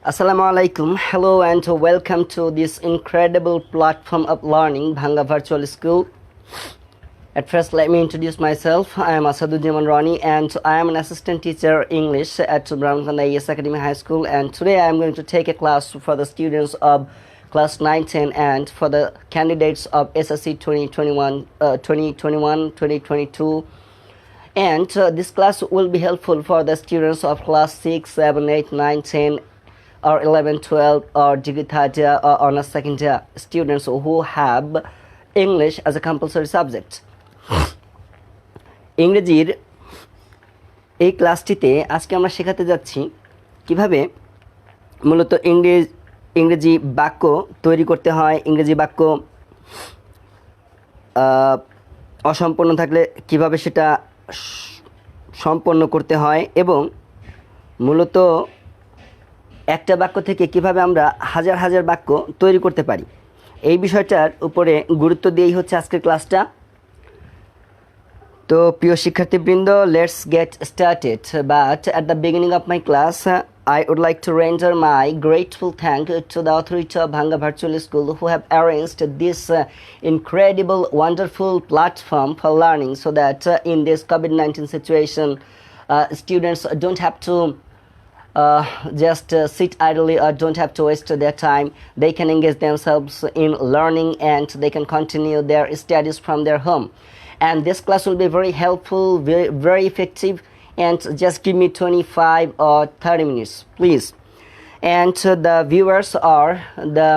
Assalamu alaikum. Hello and welcome to this incredible platform of learning, Bhanga Virtual School. At first, let me introduce myself. I am Asaduddin Rani and I am an assistant teacher English at Brownfanda AES Academy High School. And today I am going to take a class for the students of class 9, 10 and for the candidates of SSC 2022. And this class will be helpful for the students of class 6, 7, 8, 9, 10 or 11, 12 or degree third year or honors second year students who have English as a compulsory subject. ইংরেজির এই ক্লাসটিতে আজকে আমরা শেখাতে যাচ্ছি কিভাবে মূলত ইংরেজি বাক্য তৈরি করতে হয়, ইংরেজি বাক্য অসম্পূর্ণ থাকলে কিভাবে সেটা সম্পন্ন করতে হয় এবং মূলত একটা বাক্য থেকে কিভাবে আমরা হাজার হাজার বাক্য তৈরি করতে পারি, এই বিষয়টার উপরে গুরুত্ব দিয়েই হচ্ছে আজকের ক্লাসটা। তো প্রিয় শিক্ষার্থীবৃন্দ, let's get started. But at the beginning of my class I would like to render my grateful thank to the authority of Bhanga Virtual School who have arranged this incredible, wonderful platform for learning so that in this COVID-19 situation, students don't have to just sit idly or don't have to waste their time. They can engage themselves in learning and they can continue their studies from their home. And this class will be very helpful, very effective, and just give me 25 or 30 minutes, please. And the viewers or the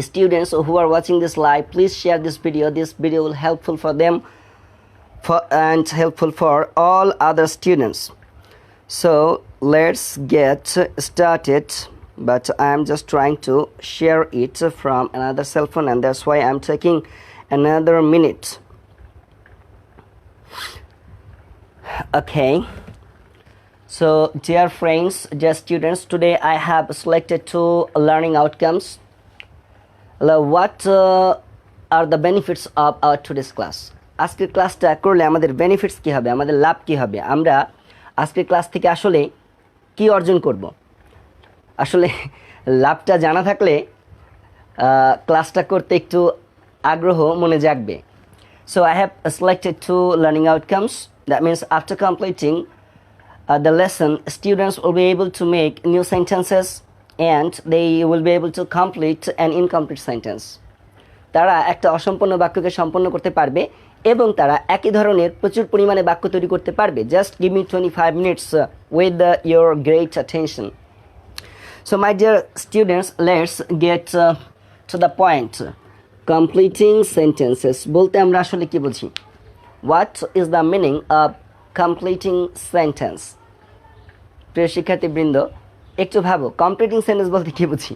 students who are watching this live, please share this video. This video will be helpful for them and helpful for all other students. So let's get started, but I'm just trying to share it from another cell phone and that's why I'm taking another minute. Okay, so dear friends, dear students, today I have selected two learning outcomes. What are the benefits of our today's class? আজকের ক্লাসটা করলে আমাদের benefits কী হবে, আমাদের লাভ কী হবে, আমরা আজকের class থেকে আসলে কি অর্জন করব। আসলে লাভটা জানা থাকলে ক্লাসটা করতে একটু আগ্রহ মনে জাগবে। So I have selected two learning outcomes. That means after completing the lesson, students will be able to make new sentences and they will be able to complete an incomplete sentence. তারা একটা অসম্পূর্ণ বাক্যকে সম্পন্ন করতে পারবে এবং তারা একই ধরনের প্রচুর পরিমাণে বাক্য তৈরি করতে পারবে। Just give me 25 minutes with your great attention. So my dear students, let's get to the point. Completing sentences বলতে আমরা আসলে কি বুঝি? What is the meaning of completing sentence? প্রিয় শিক্ষার্থীবৃন্দ, একটু ভাবো, কমপ্লিটিং সেন্টেন্স বলতে কী বুঝি?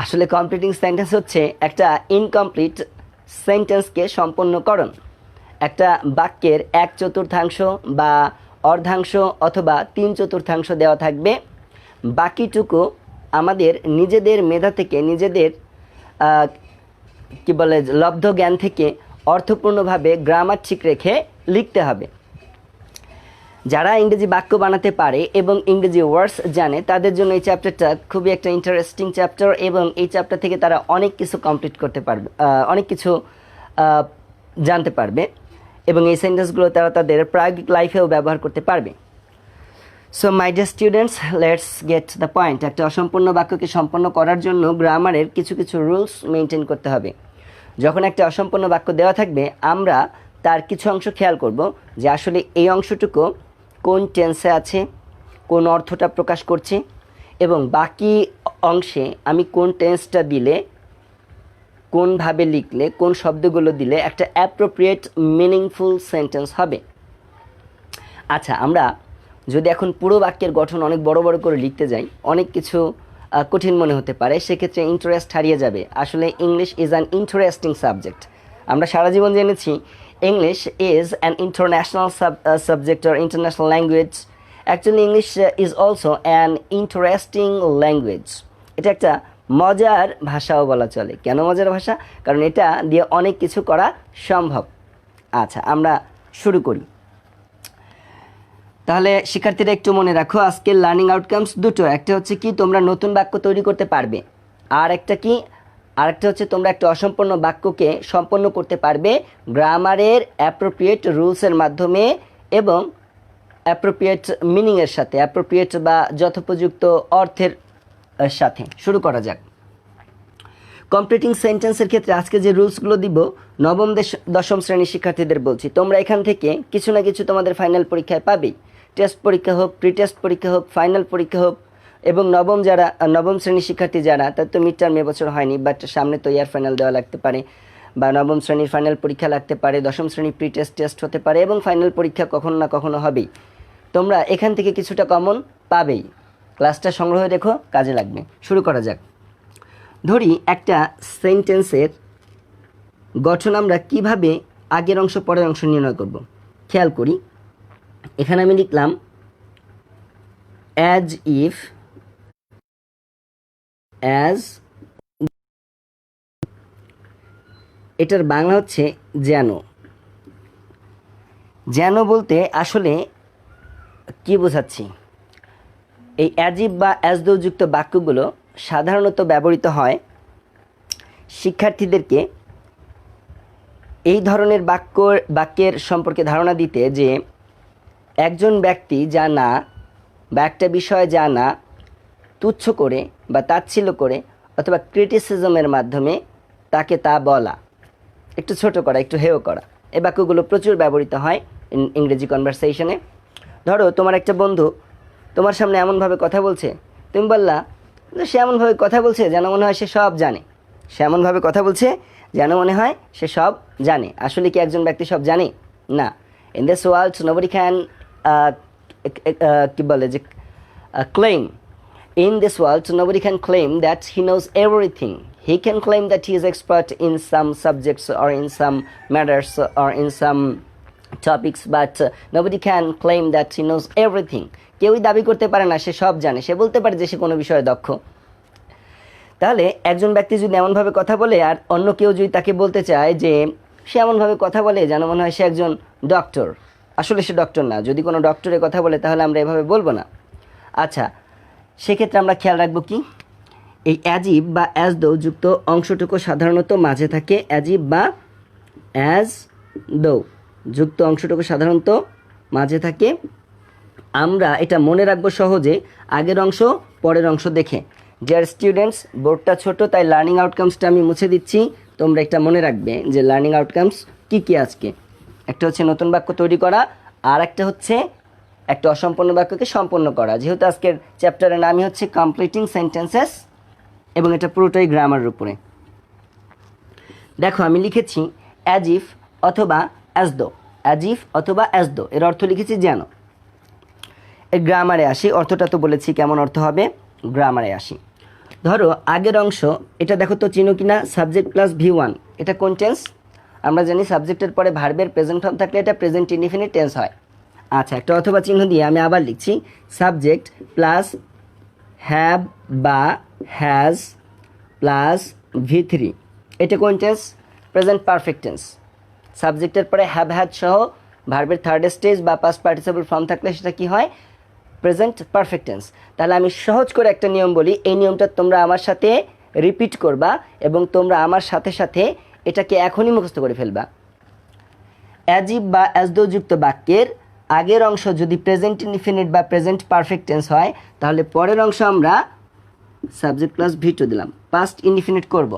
আসলে কমপ্লিটিং সেন্টেন্স হচ্ছে একটা ইনকমপ্লিট সেন্টেন্সকে সম্পন্নকরণ। একটা বাক্যের 1/4 বা অর্ধাংশ অথবা 3/4 দেওয়া থাকবে, বাকিটুকু আমাদের নিজেদের মেধা থেকে, নিজেদের লব্ধ জ্ঞান থেকে অর্থপূর্ণভাবে গ্রামার ঠিক রেখে লিখতে হবে। যারা ইংরেজি বাক্য বানাতে পারে এবং ইংরেজি ওয়ার্ডস জানে তাদের জন্য এই চ্যাপ্টারটা খুবই একটা ইন্টারেস্টিং চ্যাপ্টার এবং এই চ্যাপ্টার থেকে তারা অনেক কিছু কমপ্লিট করতে পারবে, অনেক কিছু জানতে পারবে এবং এই সেন্টেন্সগুলো তারা তাদের প্রায়োগিক লাইফেও ব্যবহার করতে পারবে। So my dear students, let's get the point. একটা অসম্পূর্ণ বাক্যকে সম্পন্ন করার জন্য গ্রামারের কিছু কিছু রুলস মেনটেন করতে হবে। যখন একটা অসম্পূর্ণ বাক্য দেওয়া থাকবে আমরা তার কিছু অংশ খেয়াল করব যে আসলে এই অংশটুকু কোন টেন্সে আছে, কোন অর্থটা প্রকাশ করছে এবং বাকি অংশে আমি কোন টেন্সটা দিলে, কোনভাবে লিখলে, কোন শব্দগুলো দিলে একটা অ্যাপ্রোপ্রিয়েট মিনিংফুল সেন্টেন্স হবে। আচ্ছা, আমরা যদি এখন পুরো বাক্যের গঠন অনেক বড় বড় করে লিখতে যাই, অনেক কিছু কঠিন মনে হতে পারে, সেক্ষেত্রে ইন্টারেস্ট হারিয়ে যাবে। আসলে English is an interesting subject. আমরা সারা জীবন জেনেছি English is an international subject or international language. Actually English is also an interesting language. এটা একটা মজার ভাষাও বলা চলে। কেন মজার ভাষা? কারণ এটা দিয়ে অনেক কিছু করা সম্ভব। আচ্ছা, আমরা শুরু করি। তাহলে শিক্ষার্থীরা একটু মনে রাখো, আজকের লার্নিং আউটকামস দুটো। একটা হচ্ছে কি, তোমরা নতুন বাক্য তৈরি করতে পারবে, আর একটা কি, আরেকটা হচ্ছে তোমরা একটা অসম্পূর্ণ বাক্যকে সম্পন্ন করতে পারবে গ্রামারের অ্যাপ্রোপ্রিয়েট রুলসের মাধ্যমে এবং অ্যাপ্রোপ্রিয়েট মিনিংয়ের সাথে, অ্যাপ্রোপ্রিয়েট বা যথোপযুক্ত অর্থের সাথে। শুরু করা যাক। কমপ্লিটিং সেন্টেন্সের ক্ষেত্রে আজকে যে রুলসগুলো দিব, নবম দশম শ্রেণীর শিক্ষার্থীদের বলছি, তোমরা এখান থেকে কিছু না কিছু তোমাদের ফাইনাল পরীক্ষায় পাবেই। টেস্ট পরীক্ষা হোক, প্রি টেস্ট পরীক্ষা হোক, ফাইনাল পরীক্ষা হোক, এবং নবম শ্রেণীর শিক্ষার্থী যারা, তার তো মিড টার্ম এবছর হয়নি, বাট সামনে তো ইয়ার ফাইনাল দেওয়া লাগতে পারে, বা নবম শ্রেণীর ফাইনাল পরীক্ষা লাগতে পারে, দশম শ্রেণীর প্রি টেস্ট হতে পারে, এবং ফাইনাল পরীক্ষা কখনো না কখনো হবেই। তোমরা এখান থেকে কিছুটা কমন পাবেই। ক্লাসটা সংগ্রহ রেখো, কাজে লাগবে। শুরু করা যাক। ধরি একটা সেন্টেন্সের গঠন আমরা কিভাবে আগের অংশ পরের অংশ নির্ণয় করব। খেয়াল করি, এখানে আমি লিখলাম অ্যাজ ইফ, অ্যাজ, এটার বাংলা হচ্ছে যেন। যেন বলতে আসলে কি বোঝাচ্ছি, এই অ্যাজ ইফ বা অ্যাজ দো যুক্ত বাক্যগুলো সাধারণত ব্যবহৃত হয় শিক্ষার্থীদেরকে এই ধরনের বাক্যের সম্পর্কে ধারণা দিতে, যে একজন ব্যক্তি যা না, বা একটা বিষয় যা না, তুচ্ছ করে বা তাচ্ছিল্য করে অথবা ক্রিটিসিজমের মাধ্যমে তাকে তা বলা, একটু ছোট করা, একটু হেয় করা। এই বাক্যগুলো প্রচুর ব্যবহৃত হয় ইংরেজি কনভারসেশনে। ধরো তোমার একটা বন্ধু তোমার সামনে এমনভাবে কথা বলছে, তুমি বললা সে এমনভাবে কথা বলছে যেন মনে হয় সে সব জানে। সে এমনভাবে কথা বলছে যেন মনে হয় সে সব জানে। আসলে কি একজন ব্যক্তি সব জানে? না। In this world nobody can কি বলে যে claim. In this world, nobody can claim that he knows everything. He can claim that he is expert in some subjects or in some matters or in some topics, but nobody can claim that he knows everything. কেউই দাবি করতে পারে না সে সব জানে। সে বলতে পারে যে সে কোনো বিষয়ে দক্ষ। তাহলে একজন ব্যক্তি যদি এমনভাবে কথা বলে, আর অন্য কেউ যদি তাকে বলতে চায় যে সে এমনভাবে কথা বলে যেন মনে হয় সে একজন ডক্টর, আসলে সে ডক্টর না। যদি কোনো ডক্টরের কথা বলে তাহলে আমরা এভাবে বলবো না। আচ্ছা, সেক্ষেত্রে আমরা খেয়াল রাখবো কি, এই অ্যাজ ইফ বা অ্যাজ দো যুক্ত অংশটুকু সাধারণত মাঝে থাকে। অ্যাজ ইফ বা অ্যাজ দো যুক্ত অংশটুকু সাধারণত মাঝে থাকে। আমরা এটা মনে রাখবো সহজে আগের অংশ পরের অংশ দেখে। ডিয়ার স্টুডেন্টস, বোর্ডটা ছোট, তাই লার্নিং আউটকামসটা আমি মুছে দিচ্ছি। তোমরা এটা মনে রাখবে যে লার্নিং আউটকামস কী কী আজকে। একটা হচ্ছে নতুন বাক্য তৈরি করা, আর একটা হচ্ছে একটা অসম্পূর্ণ বাক্যকে সম্পন্ন করা। যেহেতু আজকের চ্যাপ্টারের নামই হচ্ছে কমপ্লিটিং সেন্টেন্সেস, এবং এটা পুরোটাই গ্রামারের উপরে। দেখো আমি লিখেছি অ্যাজ ইফ অথবা অ্যাজ দো। অ্যাজ ইফ অথবা অ্যাজ দো এর অর্থ লিখেছি যেন। এর গ্রামারে আসি, অর্থটা তো বলেছি কেমন অর্থ হবে, গ্রামারে আসি। ধরো আগের অংশ, এটা দেখো তো চিনো কিনা, সাবজেক্ট প্লাস V1। এটা কোন টেন্স? আমরা জানি সাবজেক্টের পরে ভার্বের প্রেজেন্ট ফর্ম থাকলে এটা প্রেজেন্ট ইনডিফিনিট টেন্স হয়। আচ্ছা, একটা অথবা চিহ্ন দিয়ে আমি আবার লিখছি সাবজেক্ট প্লাস হ্যাভ বা হ্যাজ প্লাস V3। এটা কোন টেন্স? Present perfect tense. সাবজেক্টের পরে হ্যাভ হ্যাজ সহ ভার্বের থার্ড স্টেজ বা পাস্ট পার্টিসিপল ফর্ম থাকলে সেটা কি হয়? Present perfect tense. তাহলে আমি সহজ করে একটা নিয়ম বলি, এই নিয়মটা তোমরা আমার সাথে রিপিট করবা এবং তোমরা আমার সাথে সাথে এটাকে এখনই মুখস্থ করে ফেলবা। অ্যাজ ইফ বা অ্যাজ দো যুক্ত বাক্যের আগের অংশ যদি প্রেজেন্ট ইনডিফিনিট বা প্রেজেন্ট পারফেক্ট টেন্স হয়, তাহলে পরের অংশ আমরা সাবজেক্ট প্লাস V2 দিলাম, পাস্ট ইনডিফিনিট করব।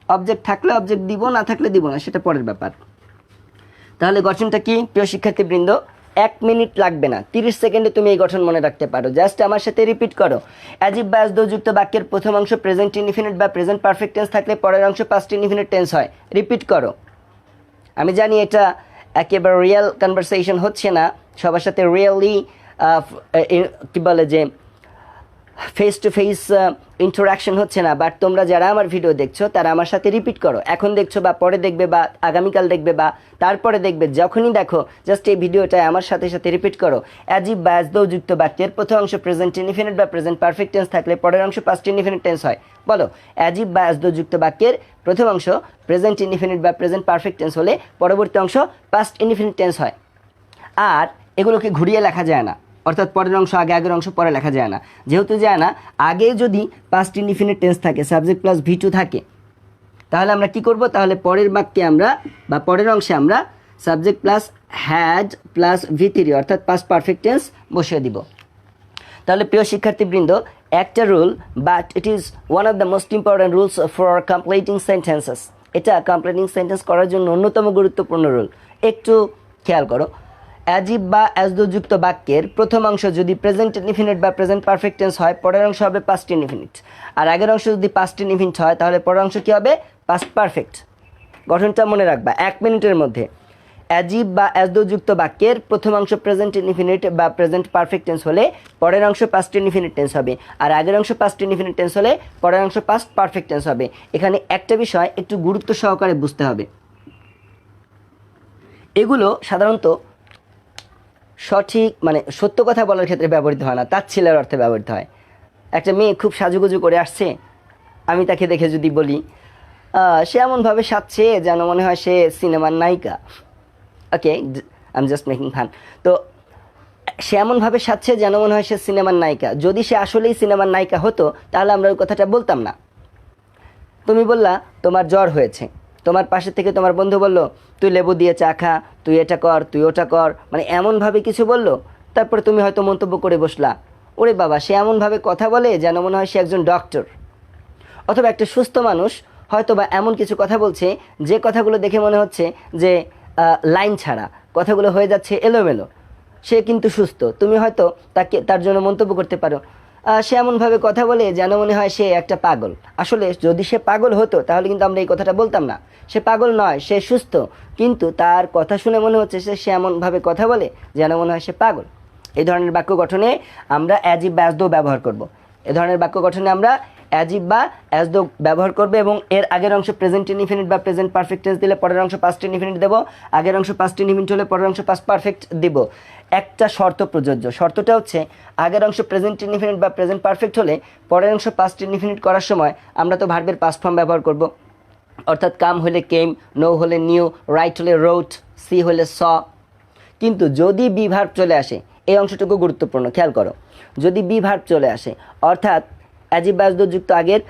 অবজেক্ট থাকলে অবজেক্ট দিব, না থাকলে দিব না, সেটা পরের ব্যাপার। তাহলে গঠনটা কি প্রিয় শিক্ষার্থীবৃন্দ? 1 মিনিট লাগবে না, 30 সেকেন্ডে তুমি এই গঠন মনে রাখতে পারো। জাস্ট আমার সাথে রিপিট করো। অ্যাজ ইফ বা অ্যাজ দো যুক্ত বাক্যের প্রথম অংশ প্রেজেন্ট ইনডিফিনিট বা প্রেজেন্ট পারফেক্ট টেন্স থাকলে পরের অংশ পাস্ট ইনডিফিনিট টেন্স হয়। রিপিট করো। আমি জানি এটা একেবারে রিয়েল কনভারসেশন হচ্ছে না, সবার সাথে রিয়েলি কী বলে যে ফেস টু ফেস ইন্টারাকশন হচ্ছে না, বাট তোমরা যারা আমার ভিডিও দেখছো তারা আমার সাথে রিপিট করো। এখন দেখছো বা পরে দেখবে বা আগামীকাল দেখবে বা তারপরে দেখবে, যখনই দেখো জাস্ট এই ভিডিওটা আমার সাথে সাথে রিপিট করো। অ্যাজ ইফ বা অ্যাজ দো যুক্ত বাক্যের প্রথম অংশ প্রেজেন্ট ইনডিফিনিট বা প্রেজেন্ট পারফেক্ট টেন্স থাকলে পরের অংশ পাস্ট ইনডিফিনিট টেন্স হয়। বলো, অ্যাজ ইফ বা অ্যাজ দো যুক্ত বাক্যের প্রথম অংশ প্রেজেন্ট ইনডিফিনিট বা প্রেজেন্ট পারফেক্ট টেন্স হলে পরবর্তী অংশ পাস্ট ইনডিফিনিট টেন্স হয়। আর এগুলোকে ঘুরিয়ে লেখা যায় না, অর্থাৎ পরের অংশ আগে, আগের অংশ পরে লেখা যায় না। যেহেতু যায় না, আগে যদি পাস্ট ইনডিফিনিট টেন্স থাকে, সাবজেক্ট প্লাস V2 থাকে, তাহলে আমরা কি করব? তাহলে পরের বাক্যে আমরা বা পরের অংশে আমরা subject plus had plus V3 অর্থাৎ পাস্ট পারফেক্ট টেন্স বসিয়ে দিব। তাহলে প্রিয় শিক্ষার্থীবৃন্দ, একটা rule, but it is one of the most important rules for completing sentences. এটা কমপ্লিটিং সেন্টেন্স করার জন্য অন্যতম গুরুত্বপূর্ণ রুল। একটু খেয়াল করো, অ্যাজিভ বা অ্যাজযুক্ত বাক্যের প্রথম অংশ যদি প্রেজেন্ট ইনডিফিনিট বা প্রেজেন্ট পারফেক্ট টেন্স হয়, পরের অংশ হবে পাস্ট ইনডিফিনিট। আর আগের অংশ যদি পাস্ট ইনডিফিনিট হয়, তাহলে পরের অংশ কী হবে? Past perfect. গঠনটা মনে রাখবা 1 মিনিটের মধ্যে। অ্যাজিভ বা অ্যাজযুক্ত বাক্যের প্রথম অংশ প্রেজেন্ট ইনডিফিনিট বা প্রেজেন্ট পারফেক্ট টেন্স হলে পরের অংশ পাস্ট ইনডিফিনিট টেন্স হবে, আর আগের অংশ পাস্ট ইনডিফিনিট টেন্স হলে পরের অংশ পাস্ট পারফেক্ট টেন্স হবে। এখানে একটা বিষয় একটু গুরুত্ব সহকারে বুঝতে হবে, এগুলো সাধারণত সঠিক মানে সত্য কথা বলার ক্ষেত্রে ব্যবহৃত হয় না, তাচ্ছিল্যের অর্থে ব্যবহৃত হয়। একটা মেয়ে খুব সাজুগুজু করে আসছে, আমি তাকে দেখে যদি বলি সে এমনভাবে সাজছে যেন মনে হয় সে সিনেমার নায়িকা, okay I am just making fun. তো সে এমনভাবে সাজছে যেন মনে হয় সে সিনেমার নায়িকা। যদি সে আসলেই সিনেমার নায়িকা হতো, তাহলে আমরা ওই কথাটা বলতাম না। তুমি বললা তোমার জ্বর হয়েছে, তোমার পাশে থেকে তোমার বন্ধু বলল তুই লেবু দিয়ে চা খা, তুই এটা কর, তুই ওটা কর, মানে এমনভাবে কিছু বলল, তারপরে তুমি হয়তো মন্তব্য করে বসলা, ওরে বাবা সে এমনভাবে কথা বলে যেন মনে হয় সে একজন ডক্টর। অথবা একটা সুস্থ মানুষ হয়তো বা এমন কিছু কথা বলছে যে কথাগুলো দেখে মনে হচ্ছে যে লাইন ছাড়া, কথাগুলো হয়ে যাচ্ছে এলোমেলো, সে কিন্তু সুস্থ। তুমি হয়তো তার জন্য মন্তব্য করতে পারো সে এমনভাবে কথা বলে যেন মনে হয় সে একটা পাগল। আসলে যদি সে পাগল হতো তাহলে কিন্তু আমরা এই কথাটা বলতাম না। সে পাগল নয়, সে সুস্থ, কিন্তু তার কথা শুনে মনে হচ্ছে সে এমনভাবে কথা বলে যেন মনে হয় সে পাগল। এই ধরনের বাক্য গঠনে আমরা অ্যাজিভ বা অ্যাজ দো ব্যবহার করব। এ ধরনের বাক্য গঠনে আমরা অ্যাজিভ বা অ্যাজ দো ব্যবহার করবে এবং এর আগের অংশ প্রেজেন্ট ইনডিফিনিট বা প্রেজেন্ট পারফেক্ট টেন্স দিলে পরের অংশ পাস্ট ইনডিফিনিট দেব, আগের অংশ পাস্ট ইনডিফিনিট হলে পরের অংশ পাস্ট পারফেক্ট দিব। একটা শর্ত প্রযোজ্য, শর্তটা হচ্ছে আগের অংশ প্রেজেন্ট ইনডিফিনিট বা প্রেজেন্ট পারফেক্ট হলে পরের অংশ পাস্ট ইনডিফিনিট করার সময় আমরা তো ভার্বের পাস্ট ফর্ম ব্যবহার করব, অর্থাৎ কাম হলে কেম, নো হলে নিউ, রাইট হলে রোট, সি হলে স। কিন্তু যদি বি ভার্ব চলে আসে, এই অংশটুকু গুরুত্বপূর্ণ, খেয়াল করো, যদি বি ভার্ব চলে আসে অর্থাৎ অ্যাজিভ বা অ্যাজ দো যুক্ত আগের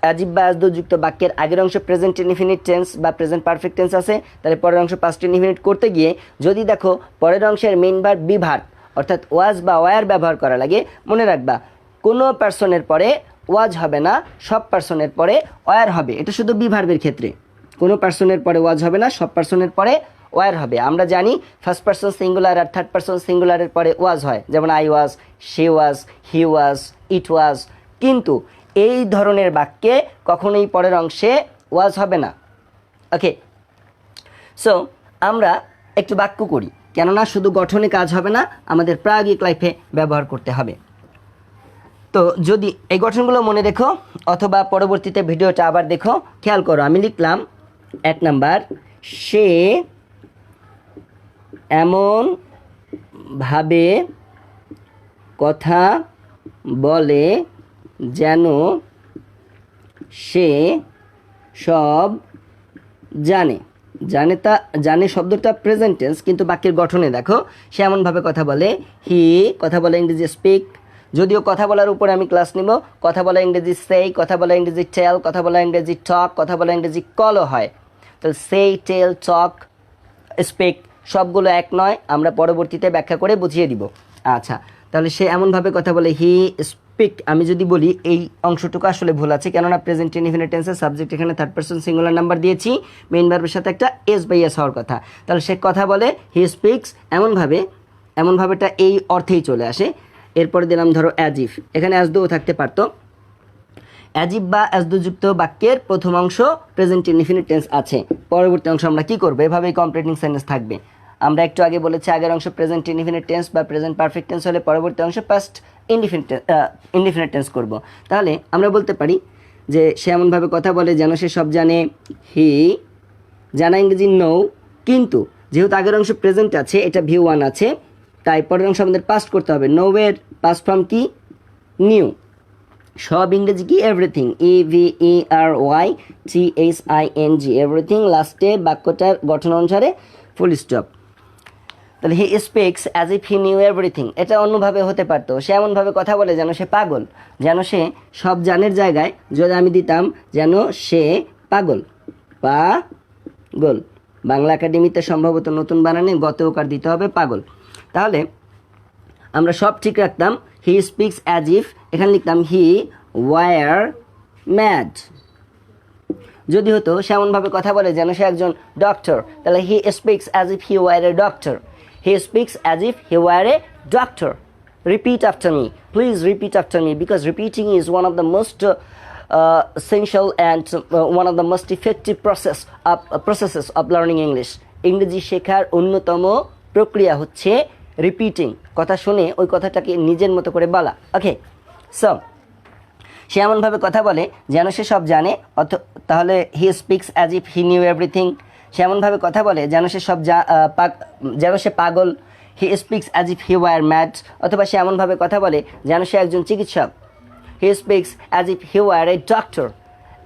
অ্যাজিভ বা অ্যাজ দো যুক্ত বাক্যের আগের অংশ প্রেজেন্ট ইনডিফিনিট টেন্স বা প্রেজেন্ট পারফেক্ট টেন্স আছে, তাহলে পরের অংশ পাস্ট ইনডিফিনিট করতে গিয়ে যদি দেখো পরের অংশের মেইন ভার্ব বি ভার্ব অর্থাৎ ওয়াজ বা ওয়ার ব্যবহার করা লাগে, মনে রাখবা কোনো পার্সনের পরে ওয়াজ হবে না, সব পার্সনের পরে ওয়ার হবে। এটা শুধু বি ভার্বের ক্ষেত্রে, কোনো পার্সনের পরে ওয়াজ হবে না, সব পার্সনের পরে ওয়ার হবে। আমরা জানি ফার্স্ট পার্সন সিঙ্গুলার আর থার্ড পার্সন সিঙ্গুলারের পরে ওয়াজ হয়, যেমন আই ওয়াজ, শি ওয়াজ, হি ওয়াজ, ইট ওয়াজ। কিন্তু এই ধরনের বাক্যে কখনোই পরের অংশে ওয়াজ হবে না। ওকে, সো আমরা একটু বাক্য করি, কেননা শুধু গঠনে কাজ হবে না, আমাদের প্রায়োগিক লাইফে ব্যবহার করতে হবে। তো যদি এই গঠনগুলো মনে রেখো অথবা পরবর্তীতে ভিডিওটা আবার দেখো, খেয়াল করো আমি লিখলাম 1 নাম্বার, সে এমন ভাবে কথা বলে যেন সে সব জানে। জানে শব্দটা প্রেজেন্ট টেন্স, কিন্তু বাক্যের গঠনে দেখো সে এমনভাবে কথা বলে, হি কথা বলে ইংরেজি স্পিক, যদিও কথা বলার উপরে আমি ক্লাস নিব, কথা বলা ইংরেজি সেই, কথা বলা ইংরেজি টেল, কথা বলা ইংরেজি টক, কথা বলা ইংরেজি কলও হয়। তো সেই, টেল, টক, স্পিক সবগুলো এক নয়, আমরা পরবর্তীতে ব্যাখ্যা করে বুঝিয়ে দিব। আচ্ছা, তাহলে সে এমনভাবে কথা বলে, হি স্পিক। আমি যদি বলি এই অংশটুকু আসলে ভুল আছে, কেননা প্রেজেন্ট ইনডিফিনিট টেন্সের সাবজেক্ট এখানে থার্ড পারসন সিঙ্গুলার নাম্বার দিয়েছি, মেইন ভার্বের সাথে একটা এস বাই এস হওয়ার কথা। তাহলে সে কথা বলে, হি স্পিক্স, এমনভাবেটা এই অর্থেই চলে আসে। এরপরে দিলাম ধরো অ্যাজিভ, এখানে অ্যাজ দোও থাকতে পারতো। অ্যাজিভ বা অ্যাজ দো যুক্ত বাক্যের প্রথম অংশ প্রেজেন্ট ইনডিফিনিট টেন্স আছে, পরবর্তী অংশ আমরা কি করবো, এভাবেই কমপ্লিটিং সেন্টেন্স থাকবে। আমরা একটু আগে বলেছি আগের অংশ প্রেজেন্ট ইনডিফিনিট টেন্স বা প্রেজেন্ট পারফেক্ট টেন্স হলে পরবর্তী অংশ পাস্ট ইনডিফিনিট টেন্স করব। তাহলে আমরা বলতে পারি যে সে এমনভাবে কথা বলে যেন সে সব জানে, হি, জানা ইংরেজি নো, কিন্তু যেহেতু আগের অংশ প্রেজেন্ট আছে, এটা V1 আছে, তাই পরের অংশ আমাদের পাস্ট করতে হবে। নো এর পাস্ট ফর্ম কি, নিউ। সব ইংরেজি কি, এভরিথিং, EVERYTHING, এভরিথিং। লাস্টে বাক্যটার গঠন অনুসারে ফুল স্টপ। তাহলে he speaks as if he knew everything, এটা অন্যভাবে হতে পারতো, সে এমনভাবে কথা বলে যেন সে পাগল, যেন সে সব জানের জায়গায় যদি আমি দিতাম যেন সে পাগল, পাগল। বাংলা একাডেমিতে সম্ভবত নতুন বানানে গত ওকার দিতে হবে পাগল। তাহলে আমরা সব ঠিক রাখতাম, হি স্পিক্স অ্যাজ ইফ, এখানে লিখতাম হি ওয়ার ম্যাড। যদি হতো সে এমনভাবে কথা বলে যেন সে একজন ডক্টর, তাহলে he speaks as if he were a doctor, he speaks as if he were a doctor. Repeat after me, please repeat after me, because repeating is one of the most essential and one of the most effective processes of learning English. ইংরেজি শেখার অন্যতম প্রক্রিয়া হচ্ছে repeating, কথা শুনে ওই কথাটাকে নিজের মতো করে বলা। ওকে, সো সে এমনভাবে কথা বলে যেন সে সব জানে, তাহলে he speaks as if he knew everything. সে এমনভাবে কথা বলে যেন সে সব যেন সে পাগল, he speaks as if he were mad. অথবা সে এমনভাবে কথা বলে যেন সে একজন চিকিৎসক, he speaks as if he were a doctor.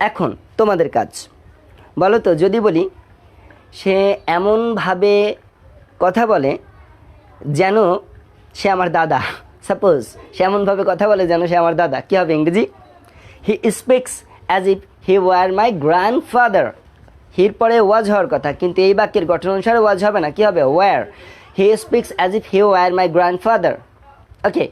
এখন তোমাদের কাজ, বলো তো, যদি বলি সে এমনভাবে কথা বলে যেন সে আমার দাদা, সাপোজ সে এমনভাবে কথা বলে যেন সে আমার দাদা, কী হবে ইংরেজি? He speaks as if he were my grandfather. হির পরে ওয়াজ হওয়ার কথা, কিন্তু এই বাক্যের গঠন অনুসারে ওয়াজ হবে না, কী হবে? Were. He speaks as if he were my grandfather. Okay,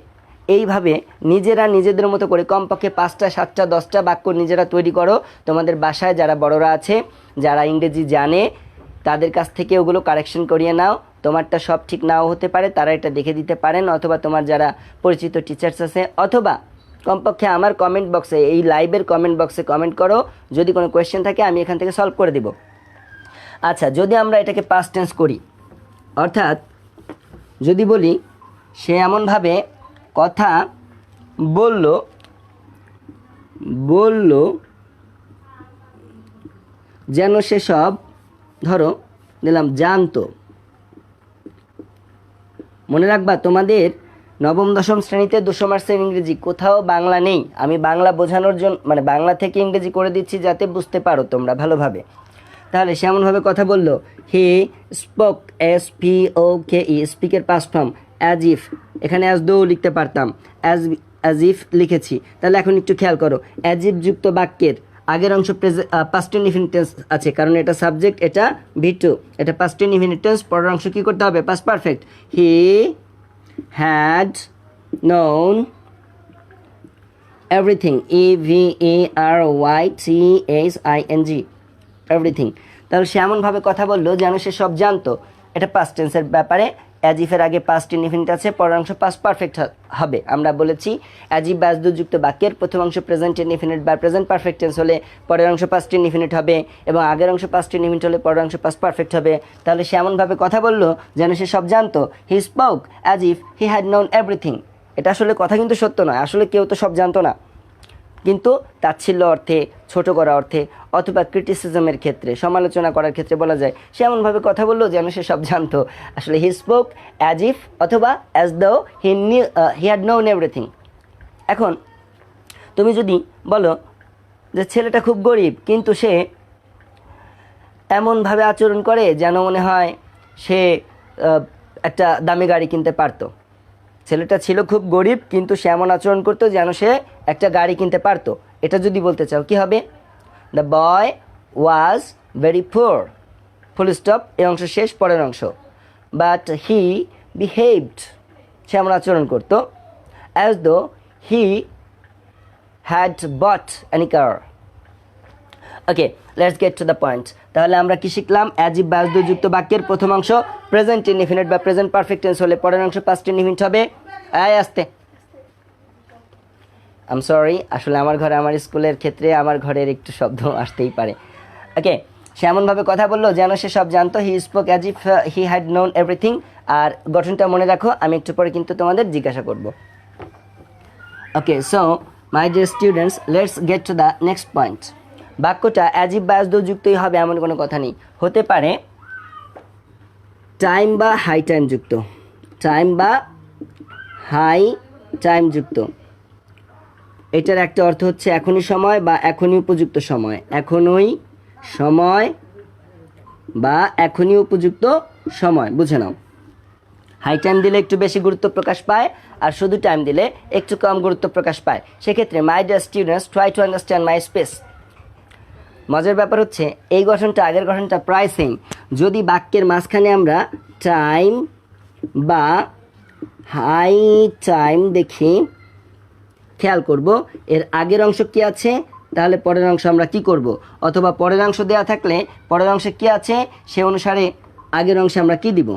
এইভাবে নিজেরা নিজেদের মতো করে কমপক্ষে 5টা 7টা 10টা বাক্য নিজেরা তৈরি করো। তোমাদের বাসায় যারা বড়রা আছে, যারা ইংরেজি জানে, তাদের কাছ থেকে ওগুলো কারেকশন করিয়ে নাও। তোমারটা সব ঠিক নাও হতে পারে, তারা এটা দেখে দিতে পারেন, অথবা তোমার যারা পরিচিত টিচার্স আছে, অথবা কমপক্ষে আমার কমেন্ট বক্সে, এই লাইভের কমেন্ট বক্সে কমেন্ট করো। যদি কোনো কোয়েশ্চেন থাকে আমি এখান থেকে সলভ করে দিব। আচ্ছা, যদি আমরা এটাকে পাস্ট টেন্স করি, অর্থাৎ যদি বলি সে এমনভাবে কথা বলল যেন সে সব, ধরো দিলাম জানতো। মনে রাখবা তোমাদের নবম দশম শ্রেণীতে 200 মার্কসের ইংরেজি কোথাও বাংলা নেই। আমি বাংলা বোঝানোর জন্য, মানে বাংলা থেকে ইংরেজি করে দিচ্ছি যাতে বুঝতে পারো তোমরা ভালোভাবে। তাহলে সে এমনভাবে কথা বললো, হি স্পোক, SPOKE, স্পিকের পাস্ট ফর্ম, অ্যাজ ইফ, এখানে অ্যাজ দো লিখতে পারতাম, অ্যাজ ইফ লিখেছি। তাহলে এখন একটু খেয়াল করো, অ্যাজ ইফ যুক্ত বাক্যের আগের অংশ পাস্ট ইনডিফিনিট টেন্স আছে, কারণ এটা সাবজেক্ট, এটা V2, এটা পাস্ট ইনডিফিনিট টেন্স। পরের অংশ কী করতে হবে? Past perfect. He had known everything, EVERYTHING, everything. তাহলে সে এমনভাবে কথা বললো যেন সে সব জানতো। এটা পাস্ট টেন্সের ব্যাপারে। অ্যাজ ইফের আগে পাস্ট ইনডিফিনিট আছে, পরের অংশ পাস্ট পারফেক্ট হবে। আমরা বলেছি অ্যাজ ইফ বা অ্যাজ দো যুক্ত বাক্যের প্রথম অংশ প্রেজেন্ট ইনডিফিনিট বা প্রেজেন্ট পারফেক্ট টেন্স হলে পরের অংশ পাস্ট ইনডিফিনিট হবে, এবং আগের অংশ পাস্ট ইনডিফিনিট হলে পরের অংশ পাস্ট পারফেক্ট হবে। তাহলে সে এমনভাবে কথা বললো যেন সে সব জানতো। He spoke as if he had known everything. এটা আসলে কথা কিন্তু সত্য নয়, আসলে কেউ তো সব জানতো না, কিন্তু তাচ্ছিল্য অর্থে, ছোট করা অর্থে, অথবা ক্রিটিসিজমের ক্ষেত্রে, সমালোচনা করার ক্ষেত্রে বলা যায় সে এমনভাবে কথা বললো যেন সে সব জানতো। আসলে হি স্পোক অ্যাজ ইফ অথবা as though he had known everything. এখন তুমি যদি বলো যে ছেলেটা খুব গরিব, কিন্তু সে এমনভাবে আচরণ করে যেন মনে হয় সে একটা দামি গাড়ি কিনতে পারতো। ছেলেটা ছিল খুব গরিব, কিন্তু সে এমন আচরণ করতো যেন সে একটা গাড়ি কিনতে পারতো। এটা যদি বলতে চাও কী হবে? The boy was very poor, full stop, এই অংশ শেষ, পরের অংশ। বাট হি বিহেভড, সে এমন আচরণ করতো as though he had but any car. Okay, let's get to the point. তাহলে আমরা কি শিখলাম? অ্যাজ ইফ বা অ্যাজ দো যুক্ত বাক্যের প্রথম অংশ প্রেজেন্ট ইনডিফিনিট বা প্রেজেন্ট পারফেক্ট টেন্স হলে পরের অংশ পাস্ট ইনডিফিনিট হবে। আসতে, আই এম সরি, আসলে আমার ঘরে, আমার স্কুলের ক্ষেত্রে আমার ঘরের একটু শব্দ আসতেই পারে। ওকে, সে এমনভাবে কথা বললো যেন সে সব জানতো। He spoke as if he had known everything. আর গঠনটা মনে রাখো, আমি একটু পরে কিন্তু তোমাদের জিজ্ঞাসা করব। Okay, so my dear students, let's get to the next point. বাক্যটা অ্যাজ ইফ বা অ্যাজ দো যুক্তই হবে এমন কোনো কথা নেই, হতে পারে টাইম বা হাই টাইম যুক্ত, টাইম বা হাই টাইম যুক্ত। এটার একটা অর্থ হচ্ছে এখনই সময় বা এখনই উপযুক্ত সময়, এখনই সময় বা এখনই উপযুক্ত সময়, বুঝে নাও। হাই টাইম দিলে একটু বেশি গুরুত্ব প্রকাশ পায়, আর শুধু টাইম দিলে একটু কম গুরুত্ব প্রকাশ পায়। সেক্ষেত্রে মাই dear students, try to understand my space. মজার ব্যাপার হচ্ছে এই গঠনটা আগের গঠনটা প্রায় সেম। যদি বাক্যের মাঝখানে আমরা টাইম বা হাই টাইম দেখি, খেয়াল করব এর আগের অংশ কি আছে, তাহলে পরের অংশ আমরা কি করব, অথবা পরের অংশ দেওয়া থাকলে পরের অংশে কি আছে সে অনুসারে আগের অংশে আমরা কি দিব।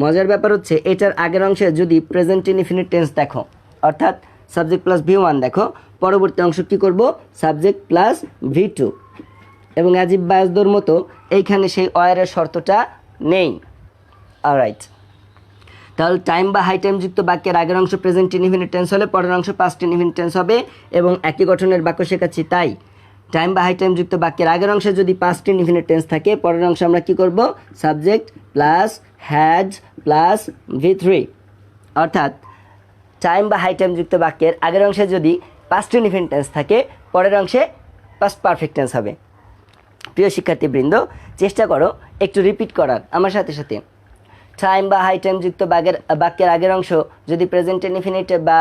মজার ব্যাপার হচ্ছে এটার আগের অংশে যদি প্রেজেন্ট ইনডিফিনিট টেন্স দেখো, অর্থাৎ সাবজেক্ট প্লাস V1 দেখো, পরবর্তী অংশ কি করব, সাবজেক্ট প্লাস V2, এবং অ্যাজিভ বায়াসদের মতো এইখানে সেই অয়ারের শর্তটা নেই। অলরাইট, তাহলে টাইম বা হাই টাইম যুক্ত বাক্যের আগের অংশ প্রেজেন্ট ইনডিফিনিট টেন্স হলে পরের অংশ পাস্ট ইনডিফিনিট টেন্স হবে, এবং একই গঠনের বাক্য শেখাচ্ছি। তাই টাইম বা হাই টাইম যুক্ত বাক্যের আগের অংশে যদি পাস্ট ইনডিফিনিট টেন্স থাকে, পরের অংশে আমরা কি করব, subject plus has plus V3, অর্থাৎ টাইম বা হাই টাইম যুক্ত বাক্যের আগের অংশে যদি পাস্ট ইনডিফিনিট টেন্স থাকে, পরের অংশে পাস্ট পারফেক্ট টেন্স হবে। প্রিয় শিক্ষার্থীবৃন্দ, চেষ্টা করো একটু রিপিট করার আমার সাথে সাথে। টাইম বা হাই টাইম যুক্ত বাক্যের আগের অংশ যদি প্রেজেন্ট ইনডিফিনিট বা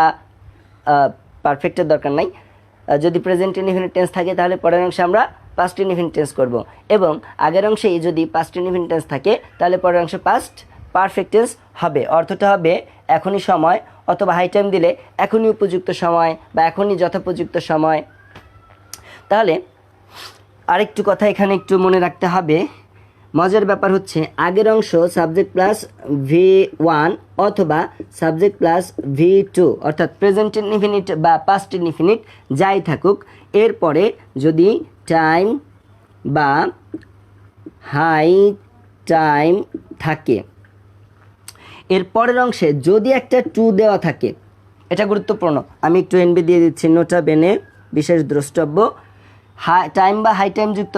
পারফেক্টের দরকার নাই, যদি প্রেজেন্ট ইনডিফিনিট টেন্স থাকে তাহলে পরের অংশে আমরা পাস্ট ইনডিফিনিট টেন্স করব, এবং আগের অংশেই যদি পাস্ট ইনডিফিনিট টেন্স থাকে তাহলে পরের অংশে পাস্ট পারফেক্ট টেন্স হবে। অর্থটা হবে এখনই সময়, অথবা হাই টাইম দিলে এখনই উপযুক্ত সময় বা এখনই যথোপযুক্ত সময়। তাহলে আরেকটু কথা এখানে একটু মনে রাখতে হবে। মজার ব্যাপার হচ্ছে আগের অংশ সাবজেক্ট প্লাস V1 অথবা সাবজেক্ট প্লাস V2, অর্থাৎ প্রেজেন্ট ইনডিফিনিট বা পাস্ট ইনডিফিনিট যাই থাকুক, এরপরে যদি টাইম বা হাই টাইম থাকে, এর পরের অংশে যদি একটা টু দেওয়া থাকে, এটা গুরুত্বপূর্ণ, আমি একটু এনবি দিয়ে দিচ্ছি, নোটা বেনে বিশেষ দ্রষ্টব্য। টাইম বা হাই টাইম যুক্ত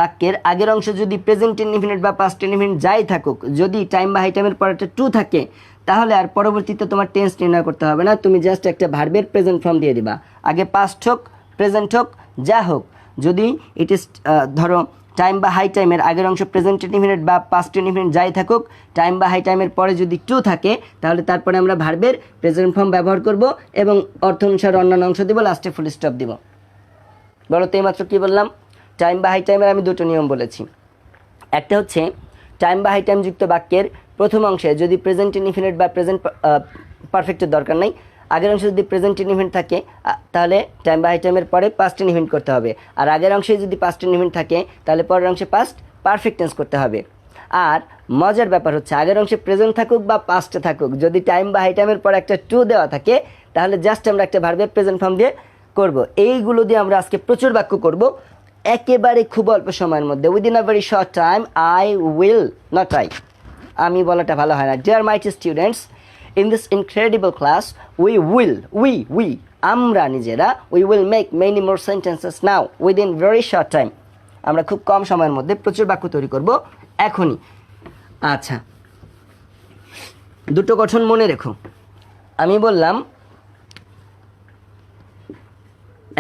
বাক্যের আগের অংশ যদি প্রেজেন্ট ইনডিফিনিট বা পাস্ট ইনডিফিনিট যাই থাকুক, যদি টাইম বা হাই টাইমের পরে একটা টু থাকে, তাহলে আর পরবর্তীতে তোমার টেন্স নির্ণয় করতে হবে না, তুমি জাস্ট একটা ভার্বের প্রেজেন্ট ফর্ম দিয়ে দিবা। আগে পাস্ট হোক প্রেজেন্ট হোক যা হোক, যদি ইট ইজ ধরো টাইম বা হাই টাইমের আগের অংশ প্রেজেন্ট ইনডিফিনিট বা পাস্ট ইনডিফিনিট যাই থাকুক, টাইম বা হাই টাইমের পরে যদি টু থাকে, তাহলে তারপরে আমরা ভার্বের প্রেজেন্ট ফর্ম ব্যবহার করব এবং অর্থ অনুসারে অন্যান্য অংশ দিব, লাস্টে ফুল স্টপ দিব। বলো তো এইমাত্র কী বললাম? টাইম বা হাই টাইমের আমি দুটো নিয়ম বলেছি। একটা হচ্ছে টাইম বা হাই টাইম যুক্ত বাক্যের প্রথম অংশে যদি প্রেজেন্ট ইনডিফিনিট বা প্রেজেন্ট পারফেক্টের দরকার নাই, আগের অংশে যদি প্রেজেন্ট ইনডিফিনিট থাকে তাহলে টাইম বা হাই টাইমের পরে পাস্ট ইনডিফিনিট করতে হবে, আর আগের অংশে যদি পাস্ট ইনডিফিনিট থাকে তাহলে পরের অংশে পাস্ট পারফেক্ট টেন্স করতে হবে। আর মজার ব্যাপার হচ্ছে আগের অংশে প্রেজেন্ট থাকুক বা পাস্টে থাকুক, যদি টাইম বা হাই টাইমের পরে একটা টু দেওয়া থাকে, তাহলে জাস্ট আমরা একটা ভার্বের প্রেজেন্ট ফর্ম দিয়ে করব। এইগুলো দিয়ে আমরা আজকে প্রচুর বাক্য করব একেবারে খুব অল্প সময়ের মধ্যে, within a very short time. I will not I, আমি বলাটা ভালো হয় না। Dear mighty students, in this incredible class we আমরা নিজেরা we will make many more sentences now within very short time. আমরা খুব কম সময়ের মধ্যে প্রচুর বাক্য তৈরি করব এখনই। আচ্ছা, দুটো গঠন মনে রেখো। আমি বললাম